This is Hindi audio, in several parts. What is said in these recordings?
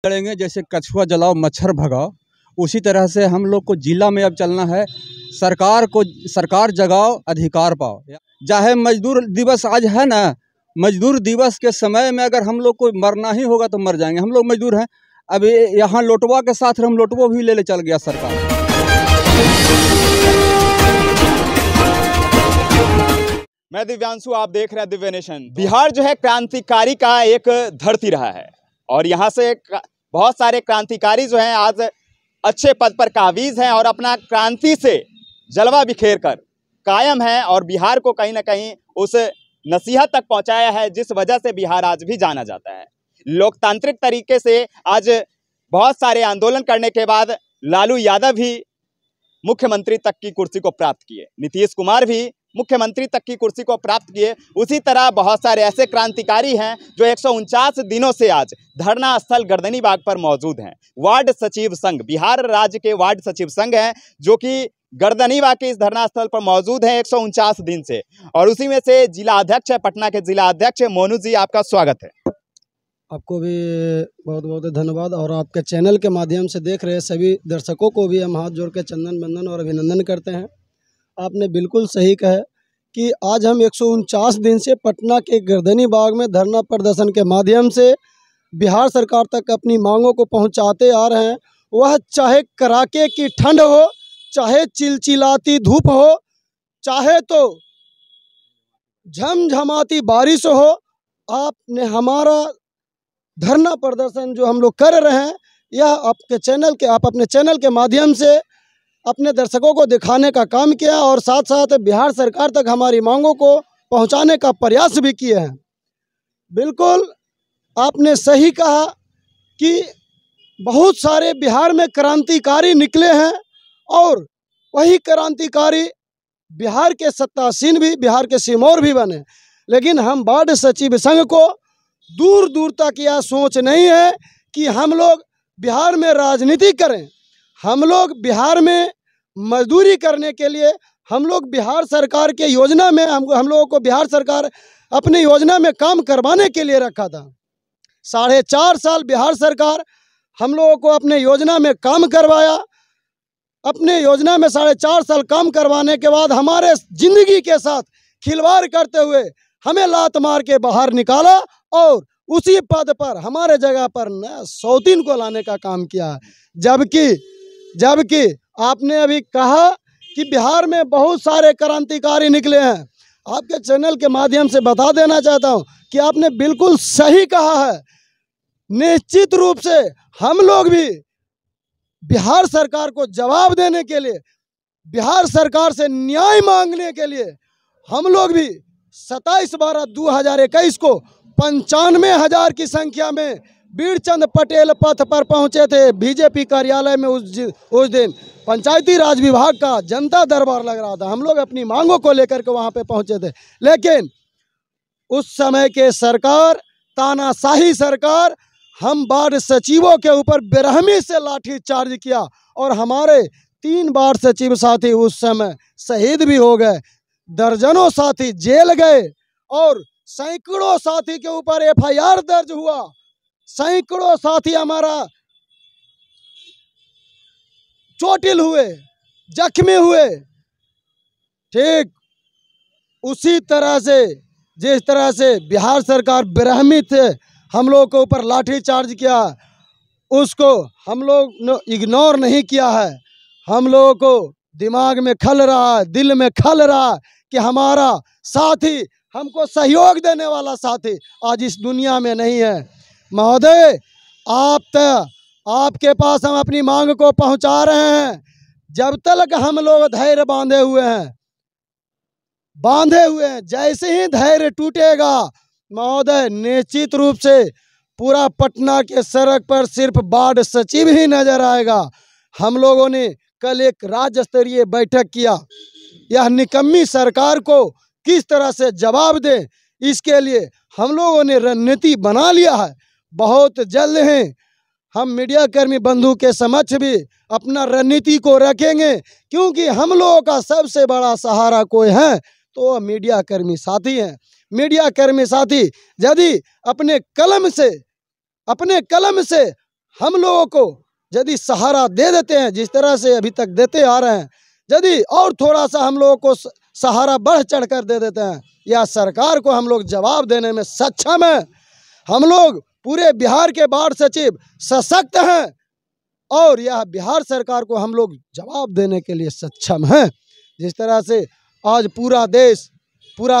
करेंगे। जैसे कछुआ जलाओ मच्छर भगाओ, उसी तरह से हम लोग को जिला में अब चलना है। सरकार जगाओ, अधिकार पाओ। चाहे मजदूर दिवस आज है ना, मजदूर दिवस के समय में अगर हम लोग को मरना ही होगा तो मर जाएंगे। हम लोग मजदूर हैं। अब यहाँ लोटवा के साथ हम लोटवा भी ले चल गया सरकार। मैं दिव्यांशु, आप देख रहे हैं दिव्य नेशन। बिहार जो है क्रांतिकारी का एक धरती रहा है और यहाँ से बहुत सारे क्रांतिकारी जो हैं आज अच्छे पद पर काबिज हैं और अपना क्रांति से जलवा बिखेर कर कायम है और बिहार को कहीं ना कहीं उस नसीहत तक पहुंचाया है जिस वजह से बिहार आज भी जाना जाता है। लोकतांत्रिक तरीके से आज बहुत सारे आंदोलन करने के बाद लालू यादव भी मुख्यमंत्री तक की कुर्सी को प्राप्त किए, नीतीश कुमार भी मुख्यमंत्री तक की कुर्सी को प्राप्त किए। उसी तरह बहुत सारे ऐसे क्रांतिकारी हैं जो 149 दिनों से आज धरना स्थल गर्दनी बाग पर मौजूद हैं। वार्ड सचिव संघ, बिहार राज्य के वार्ड सचिव संघ हैं जो कि गर्दनी बाग के इस धरना स्थल पर मौजूद हैं 149 दिन से। और उसी में से जिला अध्यक्ष है, पटना के जिला अध्यक्ष मोनू जी, आपका स्वागत है। आपको भी बहुत बहुत धन्यवाद और आपके चैनल के माध्यम से देख रहे सभी दर्शकों को भी हम हाथ जोड़ के चंदन बंदन और अभिनंदन करते हैं। आपने बिल्कुल सही कहा कि आज हम 149 दिन से पटना के गर्दनी बाग में धरना प्रदर्शन के माध्यम से बिहार सरकार तक अपनी मांगों को पहुंचाते आ रहे हैं। वह चाहे कड़ाके की ठंड हो, चाहे चिलचिलाती धूप हो, चाहे तो झमझमाती बारिश हो, आपने हमारा धरना प्रदर्शन जो हम लोग कर रहे हैं यह आप अपने चैनल के माध्यम से अपने दर्शकों को दिखाने का काम किया और साथ साथ बिहार सरकार तक हमारी मांगों को पहुंचाने का प्रयास भी किए हैं। बिल्कुल आपने सही कहा कि बहुत सारे बिहार में क्रांतिकारी निकले हैं और वही क्रांतिकारी बिहार के सत्तासीन भी, बिहार के सिरमौर भी बने। लेकिन हम वार्ड सचिव संघ को दूर दूर तक यह सोच नहीं है कि हम लोग बिहार में राजनीति करें। हम लोग बिहार में मजदूरी करने के लिए, हम लोग बिहार सरकार के योजना में हम लोगों को बिहार सरकार अपनी योजना में काम करवाने के लिए रखा था। 4.5 साल बिहार सरकार हम लोगों को अपने योजना में काम करवाया। अपने योजना में 4.5 साल काम करवाने के बाद हमारे जिंदगी के साथ खिलवाड़ करते हुए हमें लात मार के बाहर निकाला और उसी पद पर हमारे जगह पर नया सौतीन को लाने का काम किया। जबकि आपने अभी कहा कि बिहार में बहुत सारे क्रांतिकारी निकले हैं। आपके चैनल के माध्यम से बता देना चाहता हूं कि आपने बिल्कुल सही कहा है। निश्चित रूप से हम लोग भी बिहार सरकार को जवाब देने के लिए, बिहार सरकार से न्याय मांगने के लिए हम लोग भी 27/12/2021 को 95,000 की संख्या में वीरचंद पटेल पथ पर पहुंचे थे। बीजेपी कार्यालय में उस दिन पंचायती राज विभाग का जनता दरबार लग रहा था। हम लोग अपनी मांगों को लेकर के वहां पे पहुंचे थे, लेकिन उस समय के सरकार, तानाशाही सरकार, हम वार्ड सचिवों के ऊपर बेरहमी से लाठी चार्ज किया और हमारे 3 वार्ड सचिव साथी उस समय शहीद भी हो गए। दर्जनों साथी जेल गए और सैकड़ों साथी के ऊपर FIR दर्ज हुआ। सैकड़ों साथी हमारा चोटिल हुए, जख्मी हुए। ठीक उसी तरह से जिस तरह से बिहार सरकार बेरहमी से हम लोग के ऊपर लाठी चार्ज किया, उसको हम लोग ने इग्नोर नहीं किया है। हम लोगों को दिमाग में खल रहा है, दिल में खल रहा है कि हमारा साथी, हमको सहयोग देने वाला साथी आज इस दुनिया में नहीं है। महोदय, आपके पास हम अपनी मांग को पहुंचा रहे हैं। जब तक हम लोग धैर्य बांधे हुए हैं, जैसे ही धैर्य टूटेगा महोदय, निश्चित रूप से पूरा पटना के सड़क पर सिर्फ वार्ड सचिव ही नजर आएगा। हम लोगों ने कल एक राज्य स्तरीय बैठक किया। यह निकम्मी सरकार को किस तरह से जवाब दें, इसके लिए हम लोगों ने रणनीति बना लिया है। बहुत जल्द ही हम मीडिया कर्मी बंधु के समक्ष भी अपना रणनीति को रखेंगे, क्योंकि हम लोगों का सबसे बड़ा सहारा कोई है तो मीडिया कर्मी साथी हैं। मीडिया कर्मी साथी यदि अपने कलम से हम लोगों को यदि सहारा दे देते हैं, जिस तरह से अभी तक देते आ रहे हैं, यदि और थोड़ा सा हम लोगों को सहारा बढ़ चढ़ कर दे देते हैं, या सरकार को हम लोग जवाब देने में सक्षम हैं। हम लोग पूरे बिहार के बाढ़ सचिव सशक्त हैं और यह बिहार सरकार को हम लोग जवाब देने के लिए सक्षम हैं। जिस तरह से आज पूरा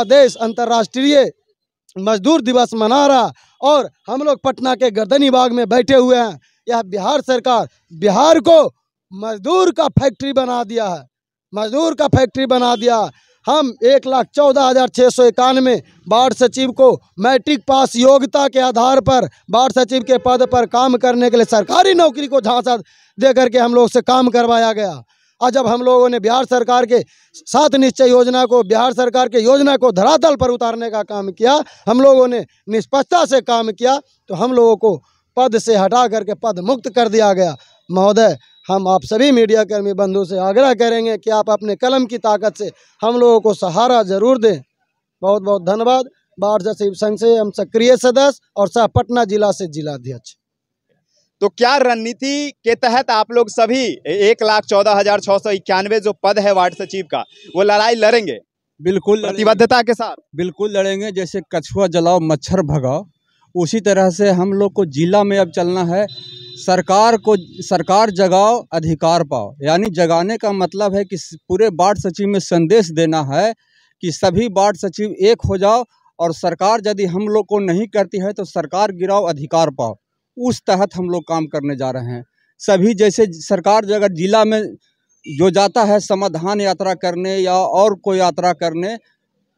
देश अंतर्राष्ट्रीय मजदूर दिवस मना रहा और हम लोग पटना के गर्दनी बाग में बैठे हुए हैं, यह बिहार सरकार बिहार को मजदूर का फैक्ट्री बना दिया है, मजदूर का फैक्ट्री बना दिया। हम 1,14,691 वार्ड सचिव को मैट्रिक पास योग्यता के आधार पर वार्ड सचिव के पद पर काम करने के लिए सरकारी नौकरी को झांसा दे करके हम लोग से काम करवाया गया। और जब हम लोगों ने बिहार सरकार के 7 निश्चय योजना को, बिहार सरकार के योजना को धरातल पर उतारने का काम किया, हम लोगों ने निष्पक्षता से काम किया, तो हम लोगों को पद से हटा करके पद मुक्त कर दिया गया। महोदय, हम आप सभी मीडिया कर्मी बंधु से आग्रह करेंगे कि आप अपने कलम की ताकत से हम लोगों को सहारा जरूर दें। बहुत बहुत धन्यवाद। वार्ड सचिव संघ से हम सक्रिय सदस्य और सह पटना जिला से जिलाध्यक्ष। तो क्या रणनीति के तहत आप लोग सभी 1,14,691 जो पद है वार्ड सचिव का, वो लड़ाई लड़ेंगे? बिल्कुल प्रतिबद्धता के साथ बिल्कुल लड़ेंगे। जैसे कछुआ जलाओ मच्छर भगाओ, उसी तरह से हम लोग को जिला में अब चलना है। सरकार जगाओ अधिकार पाओ, यानी जगाने का मतलब है कि पूरे वार्ड सचिव में संदेश देना है कि सभी वार्ड सचिव एक हो जाओ और सरकार यदि हम लोग को नहीं करती है तो सरकार गिराओ अधिकार पाओ। उस तहत हम लोग काम करने जा रहे हैं। सभी जैसे सरकार अगर जिला में जो जाता है समाधान यात्रा करने या और कोई यात्रा करने,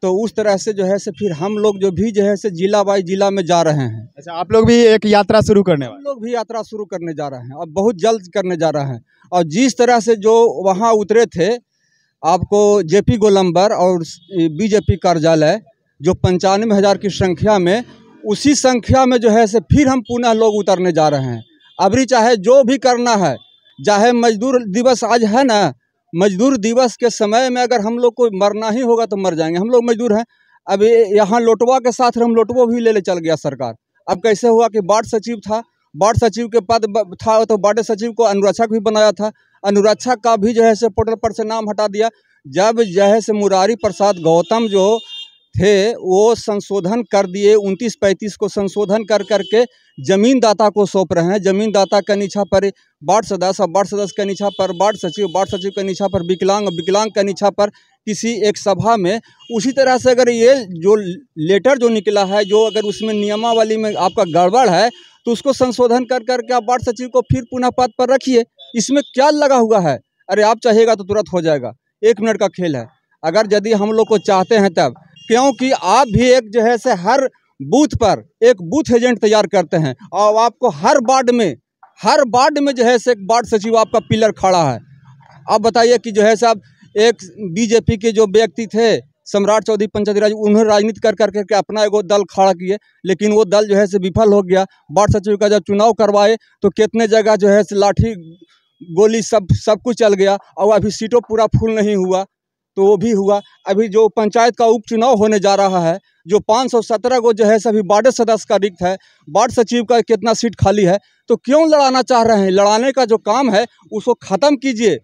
तो उस तरह से जो है से फिर हम लोग जो भी जो है से जिला बाई जिला में जा रहे हैं। अच्छा, आप लोग भी एक यात्रा शुरू करने वाले? हम लोग भी यात्रा शुरू करने जा रहे हैं और बहुत जल्द करने जा रहे हैं। और जिस तरह से जो वहाँ उतरे थे, आपको जेपी गोलंबर और बीजेपी कार्यालय जो 95,000 की संख्या में, उसी संख्या में जो है से फिर हम पुनः लोग उतरने जा रहे हैं। अभी चाहे जो भी करना है, चाहे मजदूर दिवस आज है ना, मजदूर दिवस के समय में अगर हम लोग को मरना ही होगा तो मर जाएंगे। हम लोग मजदूर हैं। अब यहाँ लोटवा के साथ हम लोटवा भी ले चल गया सरकार। अब कैसे हुआ कि वार्ड सचिव था, वार्ड सचिव के पद था तो वार्ड सचिव को अनुरक्षक भी बनाया था, अनुरक्षक का भी जो है से पोर्टल पर से नाम हटा दिया। जब जो है से मुरारी प्रसाद गौतम जो थे वो संशोधन कर दिए, 29-35 को संशोधन कर करके जमीन दाता को सौंप रहे हैं। जमीन दाता का नीचा पर वार्ड सदस्य, वार्ड सदस्य का नीचा पर वार्ड सचिव का नीचा पर विकलांग का नीचा पर किसी एक सभा में। उसी तरह से अगर ये जो लेटर जो निकला है, जो अगर उसमें नियमावली में आपका गड़बड़ है तो उसको संशोधन कर करके आप वार्ड सचिव को फिर पुनः पद पर रखिए। इसमें क्या लगा हुआ है? अरे आप चाहिएगा तो तुरंत हो जाएगा, 1 मिनट का खेल है। अगर यदि हम लोग को चाहते हैं तब, क्योंकि आप भी एक जो है से हर बूथ पर एक बूथ एजेंट तैयार करते हैं और आपको हर वार्ड में जो है से एक वार्ड सचिव आपका पिलर खड़ा है। आप बताइए कि जो है साहब, एक बीजेपी के जो व्यक्ति थे सम्राट चौधरी पंचायती राज, उन्होंने राजनीति कर करके अपना एगो दल खड़ा किए, लेकिन वो दल जो है से विफल हो गया। वार्ड सचिव का जब चुनाव करवाए तो कितने जगह जो है से लाठी गोली सब कुछ चल गया और अभी सीटों पूरा फुल नहीं हुआ, तो वो भी हुआ। अभी जो पंचायत का उपचुनाव होने जा रहा है, जो 517 को जो है सभी वार्ड सदस्य का रिक्त है, वार्ड सचिव का कितना सीट खाली है, तो क्यों लड़ाना चाह रहे हैं? लड़ाने का जो काम है उसको ख़त्म कीजिए।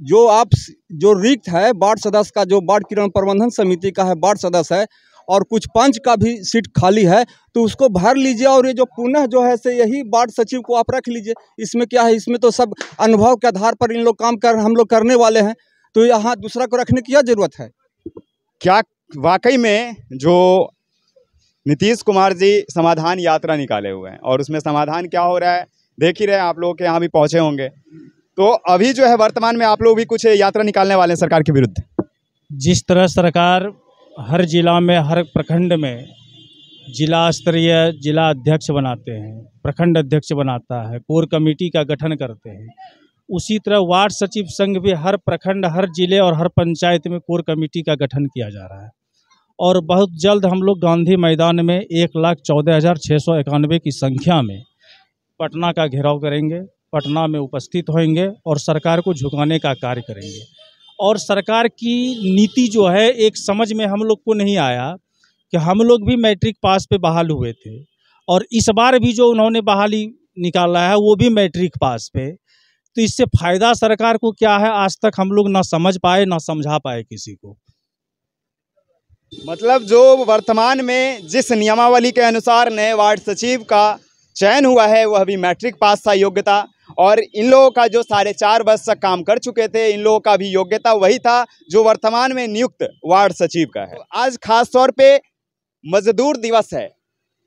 जो रिक्त है वार्ड सदस्य का, जो वार्ड किरण प्रबंधन समिति का है वार्ड सदस्य है, और कुछ पंच का भी सीट खाली है, तो उसको भर लीजिए और ये जो पुनः जो है से यही वार्ड सचिव को आप रख लीजिए। इसमें क्या है? इसमें तो सब अनुभव के आधार पर इन लोग काम हम लोग करने वाले हैं, तो यहाँ दूसरा को रखने की क्या जरूरत है? क्या वाकई में जो नीतीश कुमार जी समाधान यात्रा निकाले हुए हैं और उसमें समाधान क्या हो रहा है देख ही रहे, आप लोग के यहाँ भी पहुँचे होंगे। तो अभी जो है वर्तमान में आप लोग भी कुछ यात्रा निकालने वाले हैं सरकार के विरुद्ध। जिस तरह सरकार हर जिला में, हर प्रखंड में जिला स्तरीय जिला अध्यक्ष बनाते हैं, प्रखंड अध्यक्ष बनाता है, कोर कमेटी का गठन करते हैं, उसी तरह वार्ड सचिव संघ भी हर प्रखंड, हर जिले और हर पंचायत में कोर कमेटी का गठन किया जा रहा है। और बहुत जल्द हम लोग गांधी मैदान में 1,14,691 की संख्या में पटना का घेराव करेंगे, पटना में उपस्थित होंगे और सरकार को झुकाने का कार्य करेंगे। और सरकार की नीति जो है, एक समझ में हम लोग को नहीं आया कि हम लोग भी मैट्रिक पास पे बहाल हुए थे और इस बार भी जो उन्होंने बहाली निकाला है, वो भी मैट्रिक पास पे। तो इससे फायदा सरकार को क्या है, आज तक हम लोग ना समझ पाए ना समझा पाए किसी को। मतलब जो वर्तमान में जिस नियमावली के अनुसार नए वार्ड सचिव का चयन हुआ है वह भी मैट्रिक पास था योग्यता, और इन लोगों का जो 4.5 वर्ष तक काम कर चुके थे इन लोगों का भी योग्यता वही था जो वर्तमान में नियुक्त वार्ड सचिव का है। आज खास तौर पे मजदूर दिवस है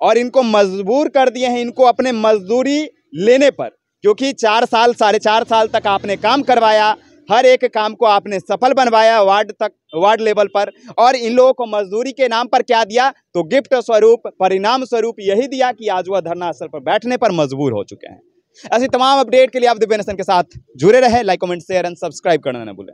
और इनको मजबूर कर दिए हैं इनको अपने मजदूरी लेने पर, क्योंकि 4 साल 4.5 साल तक आपने काम करवाया, हर एक काम को आपने सफल बनवाया वार्ड लेवल पर, और इन लोगों को मजदूरी के नाम पर क्या दिया, तो गिफ्ट स्वरूप परिणाम स्वरूप यही दिया कि आज वह धरना स्थल पर बैठने पर मजबूर हो चुके हैं। ऐसी तमाम अपडेट के लिए आप दिव्य नेशन के साथ जुड़े रहे। Like comment share and subscribe करना न भूलें।